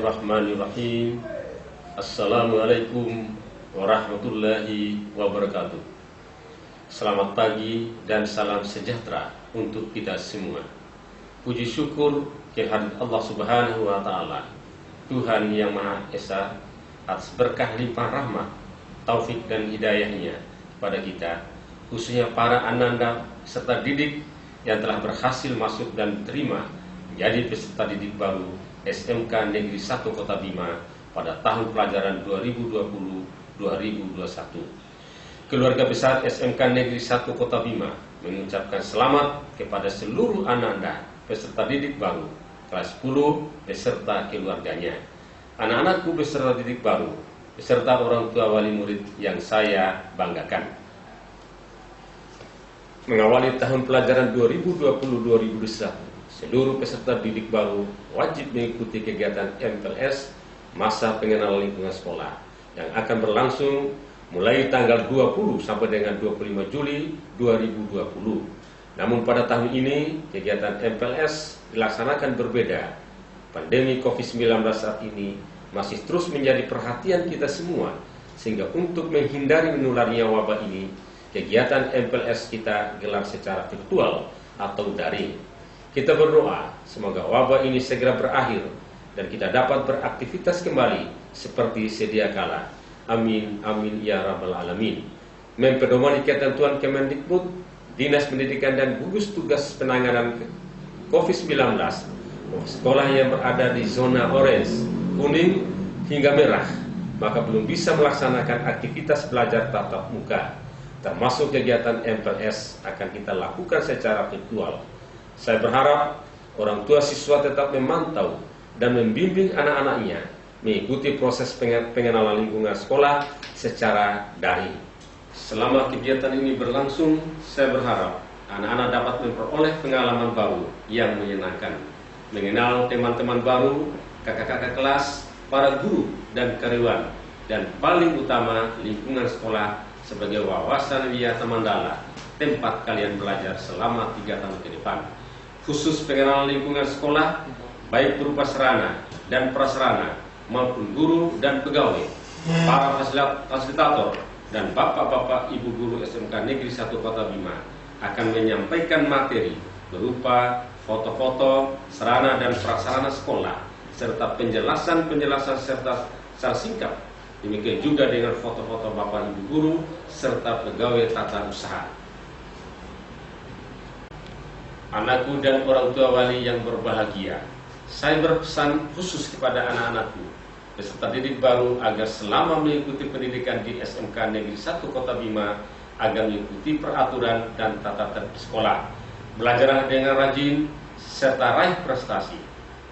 Bismillahirrahmanirrahim. Assalamualaikum warahmatullahi wabarakatuh. Selamat pagi dan salam sejahtera untuk kita semua. Puji syukur kehadirat Allah Subhanahu wa Ta'ala, Tuhan yang Maha Esa, atas berkah limpah rahmat, taufik dan hidayahnya kepada kita, khususnya para ananda serta didik yang telah berhasil masuk dan diterima menjadi peserta didik baru SMK Negeri 1 Kota Bima pada tahun pelajaran 2020-2021. Keluarga besar SMK Negeri 1 Kota Bima mengucapkan selamat kepada seluruh ananda peserta didik baru kelas 10 beserta keluarganya. Anak-anakku peserta didik baru beserta orang tua wali murid yang saya banggakan. Mengawali tahun pelajaran 2020-2021, seluruh peserta didik baru wajib mengikuti kegiatan MPLS masa pengenalan lingkungan sekolah yang akan berlangsung mulai tanggal 20 sampai dengan 25 Juli 2020. Namun pada tahun ini kegiatan MPLS dilaksanakan berbeda. Pandemi COVID-19 saat ini masih terus menjadi perhatian kita semua, sehingga untuk menghindari menularnya wabah ini, kegiatan MPLS kita gelar secara virtual atau daring. Kita berdoa semoga wabah ini segera berakhir dan kita dapat beraktivitas kembali seperti sedia kala. Amin, amin ya rabbal alamin. Mempedomani ketentuan Kemendikbud, Dinas Pendidikan dan gugus tugas penanganan COVID-19, sekolah yang berada di zona orange, kuning hingga merah, maka belum bisa melaksanakan aktivitas belajar tatap muka, termasuk kegiatan MPLS akan kita lakukan secara virtual. Saya berharap orang tua siswa tetap memantau dan membimbing anak-anaknya mengikuti proses pengenalan lingkungan sekolah secara daring. Selama kegiatan ini berlangsung, saya berharap anak-anak dapat memperoleh pengalaman baru yang menyenangkan, mengenal teman-teman baru, kakak-kakak kelas, para guru dan karyawan, dan paling utama lingkungan sekolah sebagai wawasan wiyata mandala, tempat kalian belajar selama 3 tahun ke depan. Khusus pengenalan lingkungan sekolah, baik berupa sarana dan prasarana maupun guru dan pegawai, para fasilitator dan bapak-bapak ibu guru SMK Negeri 1 Kota Bima akan menyampaikan materi berupa foto-foto, sarana dan prasarana sekolah, serta penjelasan-penjelasan serta secara singkat. Demikian juga dengan foto-foto bapak ibu guru serta pegawai tata usaha. Anakku dan orang tua wali yang berbahagia, saya berpesan khusus kepada anak-anakku peserta didik baru agar selama mengikuti pendidikan di SMK Negeri 1 Kota Bima agar mengikuti peraturan dan tata tertib sekolah. Belajarlah dengan rajin serta raih prestasi.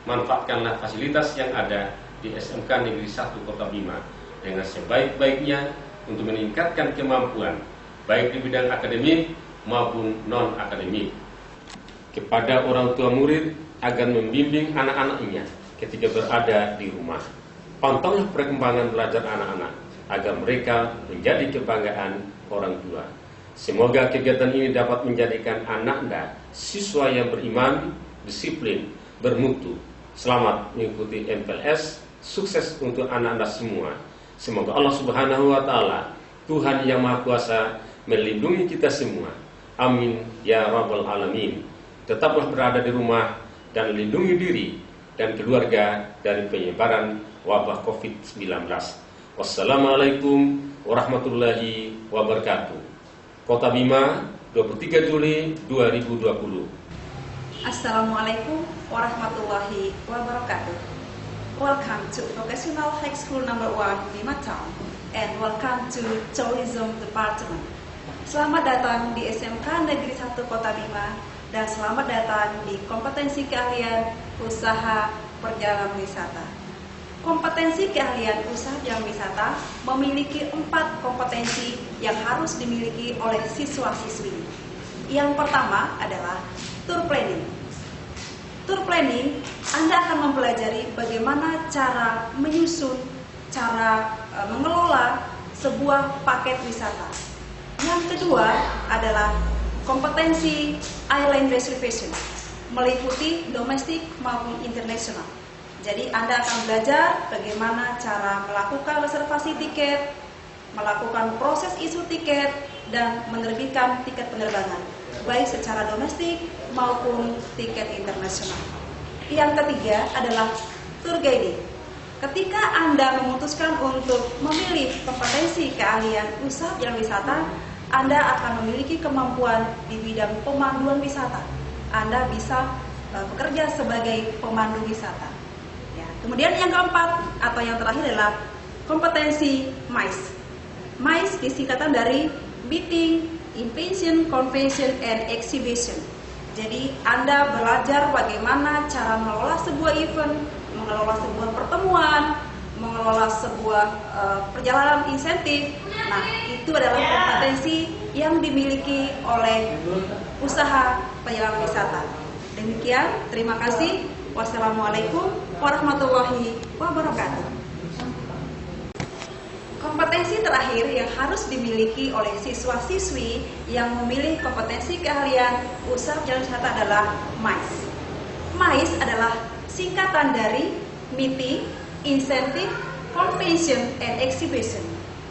Manfaatkanlah fasilitas yang ada di SMK Negeri 1 Kota Bima dengan sebaik-baiknya untuk meningkatkan kemampuan baik di bidang akademik maupun non-akademik. Kepada orang tua murid agar membimbing anak-anaknya ketika berada di rumah. Pantaulah perkembangan belajar anak-anak agar mereka menjadi kebanggaan orang tua. Semoga kegiatan ini dapat menjadikan anak-anak siswa yang beriman, disiplin, bermutu. Selamat mengikuti MPLS, sukses untuk anak-anak semua. Semoga Allah Subhanahu wa Ta'ala, Tuhan yang Maha Kuasa, melindungi kita semua. Amin ya rabbal alamin. Tetaplah berada di rumah dan lindungi diri dan keluarga dari penyebaran wabah COVID-19. Wassalamualaikum warahmatullahi wabarakatuh. Kota Bima, 23 Juli 2020. Assalamualaikum warahmatullahi wabarakatuh. Welcome to Vocational High School number 1 Bima Town and welcome to Tourism Department. Selamat datang di SMK Negeri 1 Kota Bima dan selamat datang di kompetensi keahlian usaha perjalanan wisata. Kompetensi keahlian usaha perjalanan wisata memiliki 4 kompetensi yang harus dimiliki oleh siswa-siswi. Yang pertama adalah tour planning. Tour planning, Anda akan mempelajari bagaimana cara menyusun, cara mengelola sebuah paket wisata. Yang kedua adalah kompetensi island reservation, meliputi domestik maupun internasional. Jadi Anda akan belajar bagaimana cara melakukan reservasi tiket, melakukan proses isu tiket, dan menerbitkan tiket penerbangan, baik secara domestik maupun tiket internasional. Yang ketiga adalah tour guiding. Ketika Anda memutuskan untuk memilih kompetensi keahlian usaha jalan wisata, Anda akan memiliki kemampuan di bidang pemanduan wisata. Anda bisa bekerja sebagai pemandu wisata. Ya. Kemudian yang keempat atau yang terakhir adalah kompetensi MICE. MICE disingkatan dari Meeting, Invention, Convention, and Exhibition. Jadi Anda belajar bagaimana cara mengelola sebuah event, mengelola sebuah pertemuan, mengelola sebuah perjalanan insentif. Nah, itu adalah kompetensi yang dimiliki oleh usaha perjalanan wisata. Demikian, terima kasih. Wassalamualaikum warahmatullahi wabarakatuh. Kompetensi terakhir yang harus dimiliki oleh siswa-siswi yang memilih kompetensi keahlian usaha jalan wisata adalah MICE. MICE adalah singkatan dari Meeting, Incentive, Convention, and Exhibition.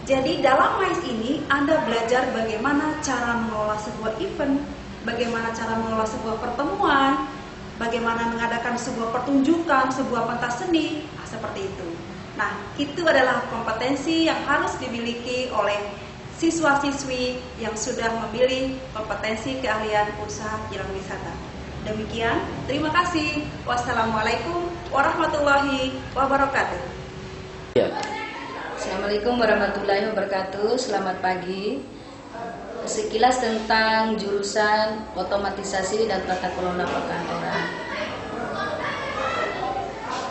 Jadi dalam MICE ini Anda belajar bagaimana cara mengelola sebuah event, bagaimana cara mengelola sebuah pertemuan, bagaimana mengadakan sebuah pertunjukan, sebuah pentas seni, seperti itu. Nah, itu adalah kompetensi yang harus dimiliki oleh siswa-siswi yang sudah memilih kompetensi keahlian usaha jalan wisata. Demikian, terima kasih. Wassalamualaikum warahmatullahi wabarakatuh. Assalamualaikum warahmatullahi wabarakatuh. Selamat pagi. Sekilas tentang jurusan otomatisasi dan tata kelola perkantoran.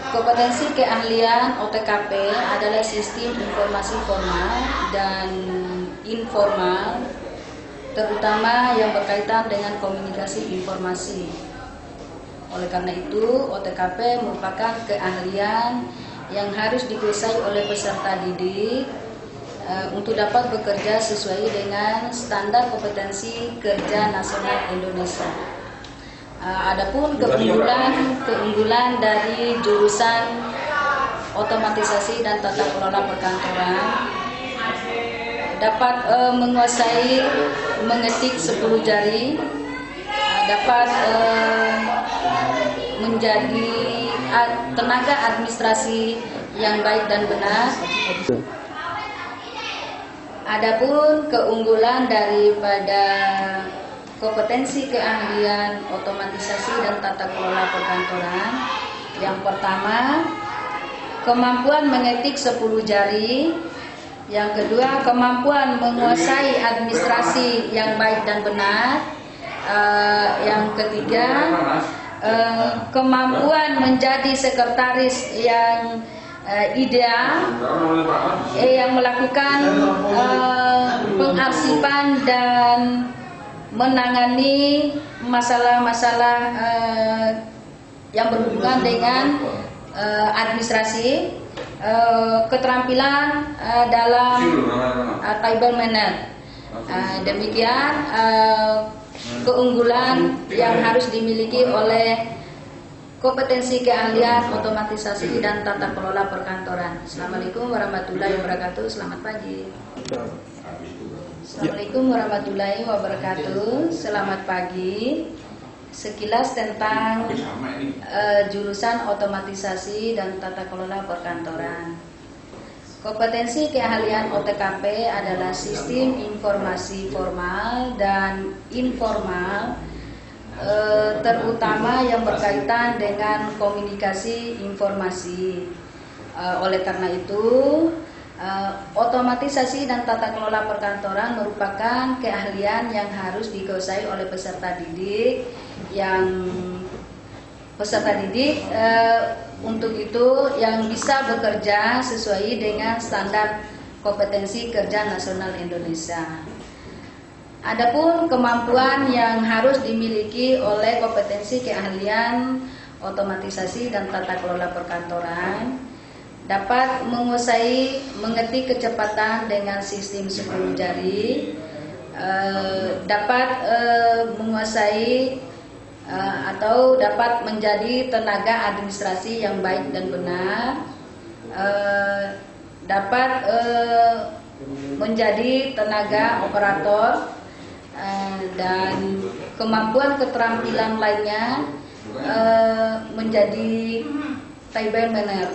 Kompetensi keahlian OTKP adalah sistem informasi formal dan informal, terutama yang berkaitan dengan komunikasi informasi. Oleh karena itu, OTKP merupakan keahlian yang harus dikuasai oleh peserta didik untuk dapat bekerja sesuai dengan standar kompetensi kerja nasional Indonesia. Adapun keunggulan dari jurusan otomatisasi dan tata kelola perkantoran dapat menguasai mengetik 10 jari, dapat menjadi tenaga administrasi yang baik dan benar. Adapun keunggulan daripada kompetensi keahlian otomatisasi dan tata kelola perkantoran. Yang pertama, kemampuan mengetik 10 jari. Yang kedua, kemampuan menguasai administrasi yang baik dan benar. Yang ketiga, kemampuan menjadi sekretaris yang ideal, yang melakukan pengarsipan dan menangani masalah-masalah yang berhubungan dengan administrasi, keterampilan dalam table manner. Demikian keunggulan yang harus dimiliki oleh kompetensi keahlian otomatisasi dan tata kelola perkantoran. Assalamualaikum warahmatullahi wabarakatuh. Selamat pagi. Assalamualaikum warahmatullahi wabarakatuh. Selamat pagi. Sekilas tentang jurusan otomatisasi dan tata kelola perkantoran. Kompetensi keahlian OTKP adalah sistem informasi formal dan informal, terutama yang berkaitan dengan komunikasi informasi. Oleh karena itu, otomatisasi dan tata kelola perkantoran merupakan keahlian yang harus dikuasai oleh peserta didik. Untuk itu yang bisa bekerja sesuai dengan standar kompetensi kerja nasional Indonesia. Adapun kemampuan yang harus dimiliki oleh kompetensi keahlian otomatisasi dan tata kelola perkantoran, dapat menguasai mengetik kecepatan dengan sistem 10 jari, dapat menguasai atau dapat menjadi tenaga administrasi yang baik dan benar, dapat menjadi tenaga operator, dan kemampuan keterampilan lainnya menjadi table manner.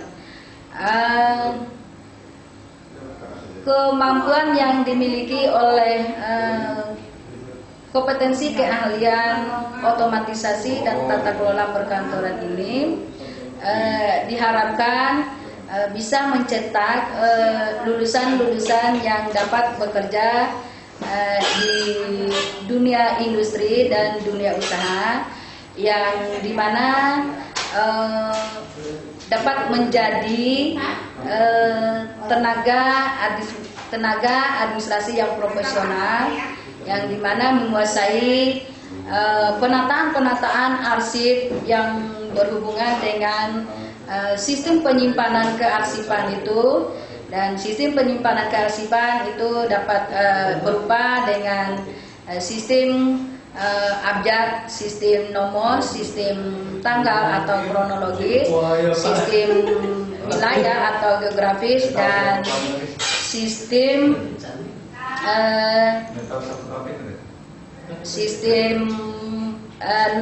Kemampuan yang dimiliki oleh kompetensi keahlian otomatisasi dan tata kelola perkantoran ini diharapkan bisa mencetak lulusan-lulusan yang dapat bekerja di dunia industri dan dunia usaha, yang dimana dapat menjadi tenaga administrasi yang profesional, yang dimana menguasai penataan arsip yang berhubungan dengan sistem penyimpanan kearsipan itu. Dan sistem penyimpanan kearsipan itu dapat berupa dengan sistem abjad, sistem nomor, sistem tanggal atau kronologis, sistem wilayah atau geografis, dan sistem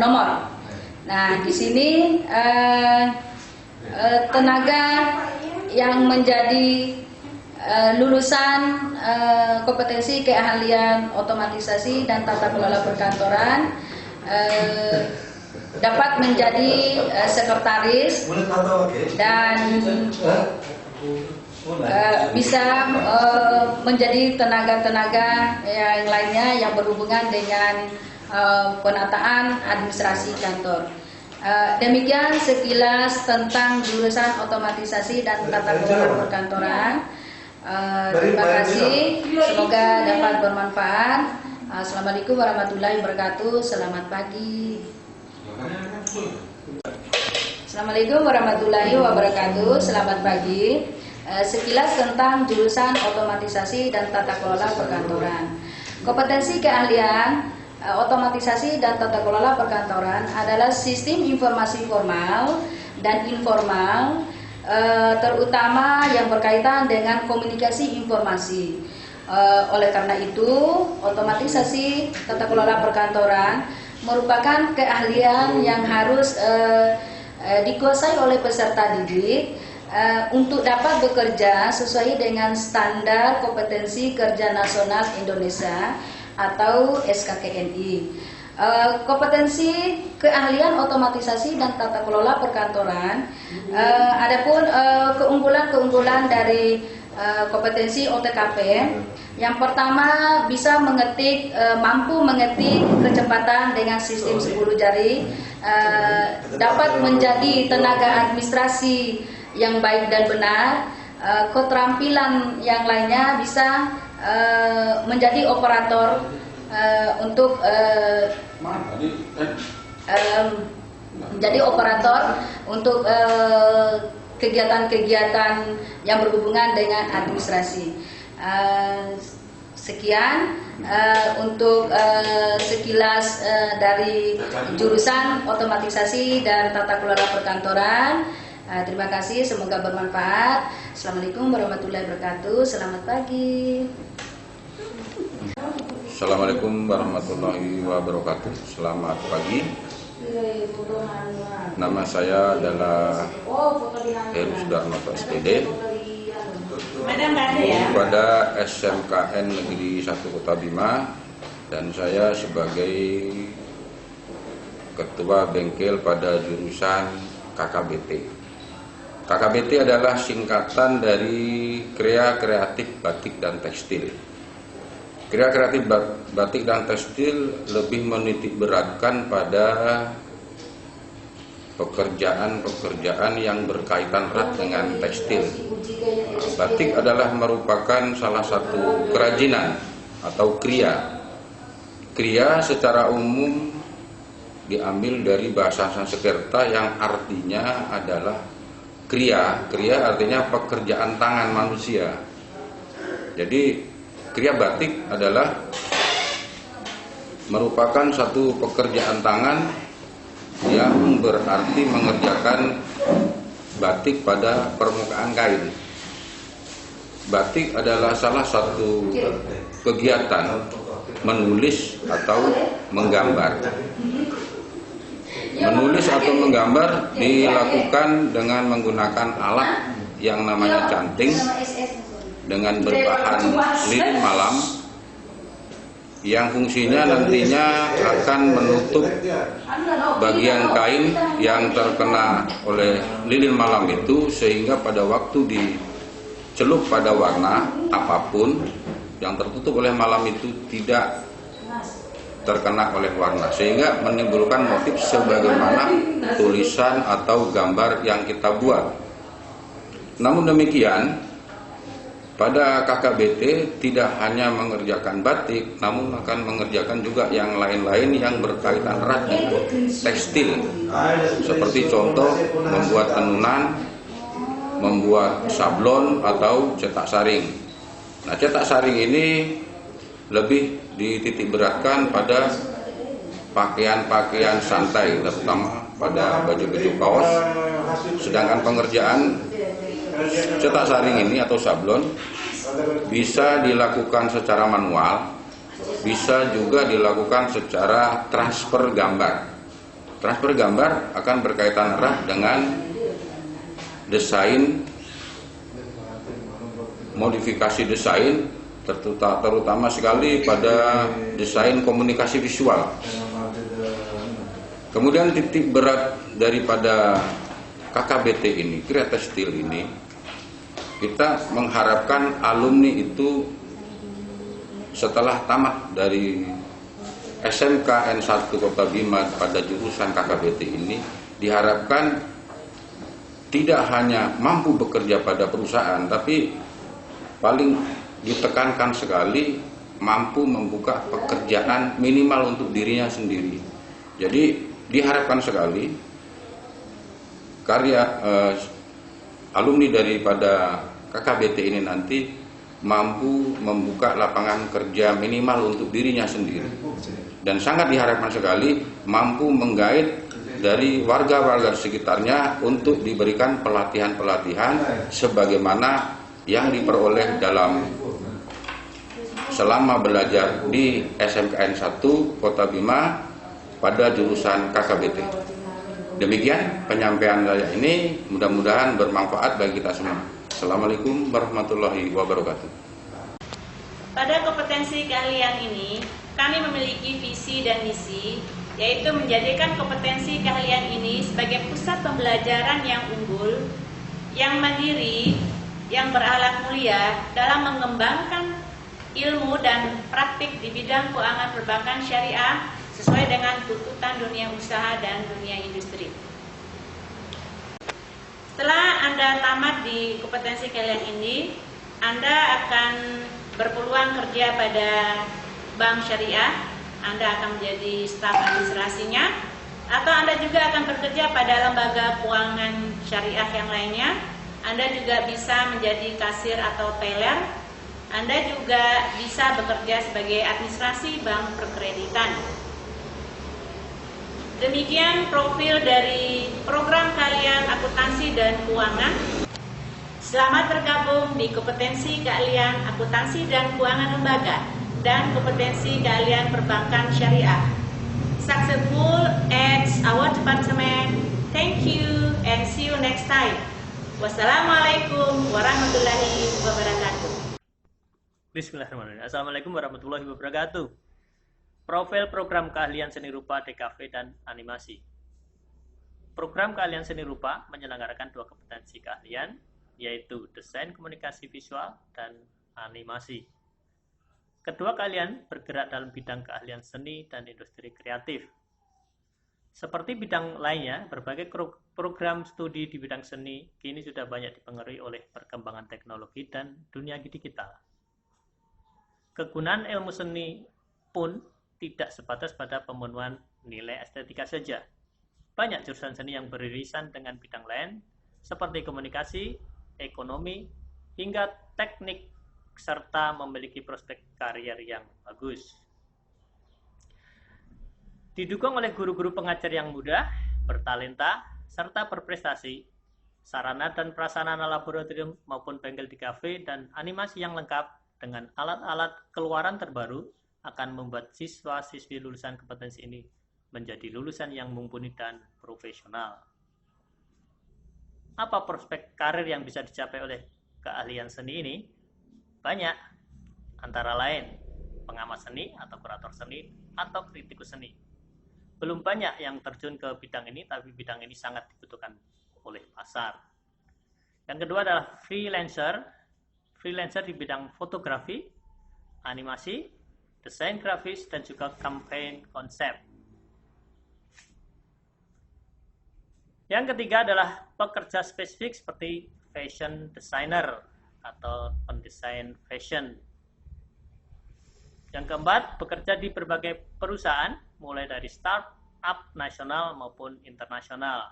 nomor. Nah, di sini tenaga yang menjadi lulusan kompetensi keahlian otomatisasi dan tata kelola perkantoran dapat menjadi sekretaris dan bisa menjadi tenaga-tenaga yang lainnya yang berhubungan dengan penataan administrasi kantor. Demikian sekilas tentang jurusan otomatisasi dan tata kelola perkantoran. Terima kasih, semoga dapat bermanfaat. Assalamualaikum warahmatullahi wabarakatuh. Selamat pagi. Assalamualaikum warahmatullahi wabarakatuh. Selamat pagi. Sekilas tentang jurusan otomatisasi dan tata kelola perkantoran. Kompetensi keahlian otomatisasi dan tata kelola perkantoran adalah sistem informasi formal dan informal, terutama yang berkaitan dengan komunikasi informasi. Oleh karena itu, otomatisasi tata kelola perkantoran merupakan keahlian yang harus dikuasai oleh peserta didik untuk dapat bekerja sesuai dengan standar kompetensi kerja nasional Indonesia atau SKKNI. Kompetensi keahlian otomatisasi dan tata kelola perkantoran. Adapun keunggulan-keunggulan dari kompetensi OTKP, yang pertama bisa mampu mengetik kecepatan dengan sistem 10 jari, dapat menjadi tenaga administrasi yang baik dan benar. Keterampilan yang lainnya bisa menjadi operator untuk menjadi operator untuk kegiatan-kegiatan yang berhubungan dengan administrasi. Sekian untuk sekilas dari jurusan otomatisasi dan tata kelola perkantoran. Terima kasih, semoga bermanfaat. Assalamualaikum warahmatullahi wabarakatuh. Selamat pagi. Assalamualaikum warahmatullahi wabarakatuh. Selamat pagi. Nama saya adalah Heru Sudarmanto SPD, guru pada SMKN Negeri 1 Kota Bima, dan saya sebagai ketua bengkel pada jurusan KKBT. KKBT adalah singkatan dari Krea Kreatif Batik dan Tekstil. Krea Kreatif Batik dan Tekstil lebih menitik beratkan pada pekerjaan-pekerjaan yang berkaitan erat dengan tekstil. Batik adalah merupakan salah satu kerajinan atau kriya. Kriya secara umum diambil dari bahasa Sanskerta yang artinya adalah kriya. Kriya artinya pekerjaan tangan manusia. Jadi kriya batik adalah merupakan satu pekerjaan tangan yang berarti mengerjakan batik pada permukaan kain. Batik adalah salah satu kegiatan menulis atau menggambar. Menulis atau menggambar dilakukan dengan menggunakan alat yang namanya canting dengan berbahan lilin malam yang fungsinya nantinya akan menutup bagian kain yang terkena oleh lilin malam itu, sehingga pada waktu dicelup pada warna apapun yang tertutup oleh malam itu tidak terkena oleh warna, sehingga menimbulkan motif sebagaimana tulisan atau gambar yang kita buat. Namun demikian, pada KKBT tidak hanya mengerjakan batik, namun akan mengerjakan juga yang lain-lain yang berkaitan erat dengan tekstil. Seperti contoh membuat tenunan, membuat sablon atau cetak saring. Nah, cetak saring ini lebih dititik beratkan pada pakaian-pakaian santai, terutama pada baju-baju kaos. Sedangkan pengerjaan cetak saring ini atau sablon bisa dilakukan secara manual, bisa juga dilakukan secara transfer gambar. Transfer gambar akan berkaitan erat dengan desain, modifikasi desain, terutama sekali pada desain komunikasi visual. Kemudian titik berat daripada KKBT ini, Kriya Tekstil ini, kita mengharapkan alumni itu setelah tamat dari SMK N1 Kota Bima pada jurusan KKBT ini diharapkan tidak hanya mampu bekerja pada perusahaan, tapi paling ditekankan sekali mampu membuka pekerjaan minimal untuk dirinya sendiri. Jadi diharapkan sekali karya alumni daripada KKBT ini nanti mampu membuka lapangan kerja minimal untuk dirinya sendiri, dan sangat diharapkan sekali mampu menggait dari warga-warga sekitarnya untuk diberikan pelatihan-pelatihan sebagaimana yang diperoleh selama belajar di SMKN 1 Kota Bima pada jurusan KKBT. Demikian penyampaian saya ini, mudah-mudahan bermanfaat bagi kita semua. Assalamualaikum warahmatullahi wabarakatuh. Pada kompetensi keahlian ini, kami memiliki visi dan misi, yaitu menjadikan kompetensi keahlian ini sebagai pusat pembelajaran yang unggul, yang mandiri, yang berakhlak mulia dalam mengembangkan ilmu dan praktik di bidang keuangan perbankan syariah sesuai dengan tuntutan dunia usaha dan dunia industri. Setelah Anda tamat di kompetensi kalian ini, Anda akan berpeluang kerja pada bank syariah, Anda akan menjadi staf administrasinya, atau Anda juga akan bekerja pada lembaga keuangan syariah yang lainnya. Anda juga bisa menjadi kasir atau teller. Anda juga bisa bekerja sebagai administrasi bank perkreditan. Demikian profil dari program kalian akuntansi dan keuangan. Selamat bergabung di kompetensi keahlian akuntansi dan keuangan lembaga dan kompetensi keahlian perbankan syariah. Successful at our department. Thank you and see you next time. Wassalamualaikum warahmatullahi wabarakatuh. Bismillahirrahmanirrahim. Assalamualaikum warahmatullahi wabarakatuh. Profil program keahlian seni rupa DKV dan animasi. Program keahlian seni rupa menyelenggarakan dua kompetensi keahlian, yaitu desain komunikasi visual dan animasi. Kedua keahlian bergerak dalam bidang keahlian seni dan industri kreatif. Seperti bidang lainnya, berbagai program studi di bidang seni kini sudah banyak dipengaruhi oleh perkembangan teknologi dan dunia digital. Kegunaan ilmu seni pun tidak sebatas pada pemenuhan nilai estetika saja. Banyak jurusan seni yang beririsan dengan bidang lain, seperti komunikasi, ekonomi, hingga teknik, serta memiliki prospek karier yang bagus. Didukung oleh guru-guru pengajar yang mudah, bertalenta, serta berprestasi, sarana dan prasarana laboratorium maupun bengkel di kafe, dan animasi yang lengkap dengan alat-alat keluaran terbaru akan membuat siswa-siswi lulusan kompetensi ini menjadi lulusan yang mumpuni dan profesional. Apa prospek karir yang bisa dicapai oleh keahlian seni ini? Banyak, antara lain pengamat seni atau kurator seni atau kritikus seni. Belum banyak yang terjun ke bidang ini, tapi bidang ini sangat dibutuhkan oleh pasar. Yang kedua adalah freelancer di bidang fotografi, animasi, desain grafis, dan juga campaign konsep. Yang ketiga adalah pekerja spesifik seperti fashion designer atau pendesain fashion. Yang keempat, bekerja di berbagai perusahaan, mulai dari startup nasional maupun internasional.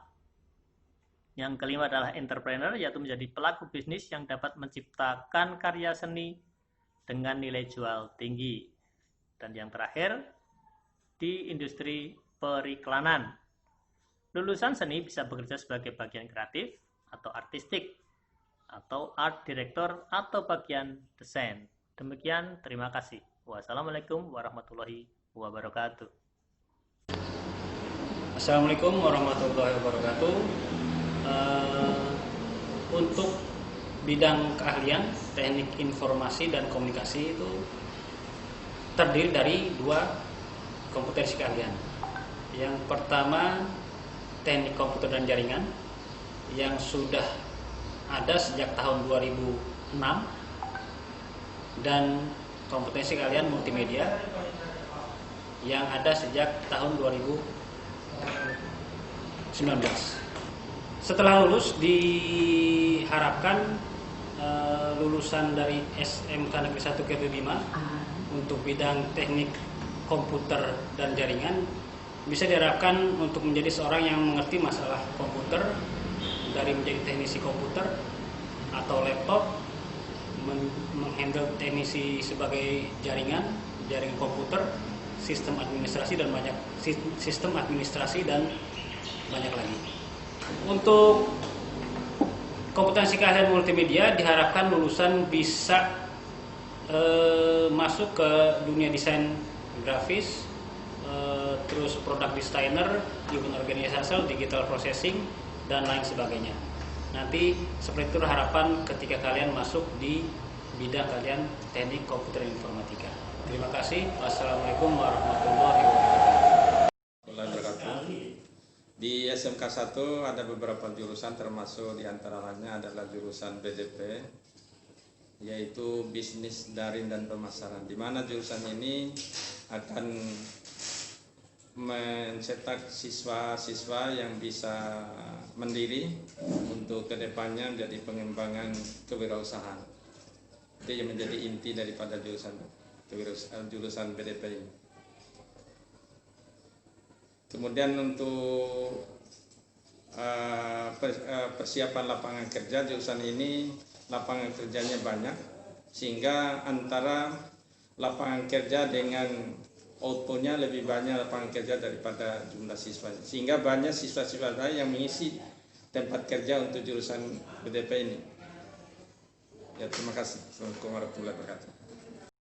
Yang kelima adalah entrepreneur, yaitu menjadi pelaku bisnis yang dapat menciptakan karya seni dengan nilai jual tinggi. Dan yang terakhir, di industri periklanan. Lulusan seni bisa bekerja sebagai bagian kreatif atau artistik, atau art director, atau bagian desain. Demikian, terima kasih. Wassalamualaikum warahmatullahi wabarakatuh. Assalamualaikum warahmatullahi wabarakatuh. Untuk bidang keahlian teknik informasi dan komunikasi itu terdiri dari 2 kompetensi keahlian. Yang pertama, teknik komputer dan jaringan yang sudah ada sejak tahun 2006, dan kompetensi keahlian multimedia yang ada sejak tahun 2019. Setelah lulus, diharapkan lulusan dari SMK Negeri 1 KP Bima untuk bidang teknik komputer dan jaringan bisa diharapkan untuk menjadi seorang yang mengerti masalah komputer, dari menjadi teknisi komputer atau laptop, menghandle teknisi sebagai jaringan komputer, sistem administrasi dan banyak lagi. Untuk kompetensi keahlian multimedia diharapkan lulusan bisa masuk ke dunia desain grafis, terus product designer, event organizer, digital processing, dan lain sebagainya. Nanti seperti itu harapan ketika kalian masuk di bidang kalian teknik komputer dan informatika. Terima kasih. Wassalamualaikum warahmatullahi wabarakatuh. Di SMK 1 ada beberapa jurusan, termasuk diantaranya adalah jurusan BDP, yaitu bisnis daring dan pemasaran, di mana jurusan ini akan mencetak siswa-siswa yang bisa mandiri untuk kedepannya menjadi pengembangan kewirausahaan. Itu yang menjadi inti daripada jurusan BDP ini. Kemudian untuk persiapan lapangan kerja, jurusan ini lapangan kerjanya banyak, sehingga antara lapangan kerja dengan outputnya lebih banyak lapangan kerja daripada jumlah siswa, sehingga banyak siswa-siswa yang mengisi tempat kerja untuk jurusan BDP ini. Ya, terima kasih. Assalamualaikum warahmatullahi wabarakatuh.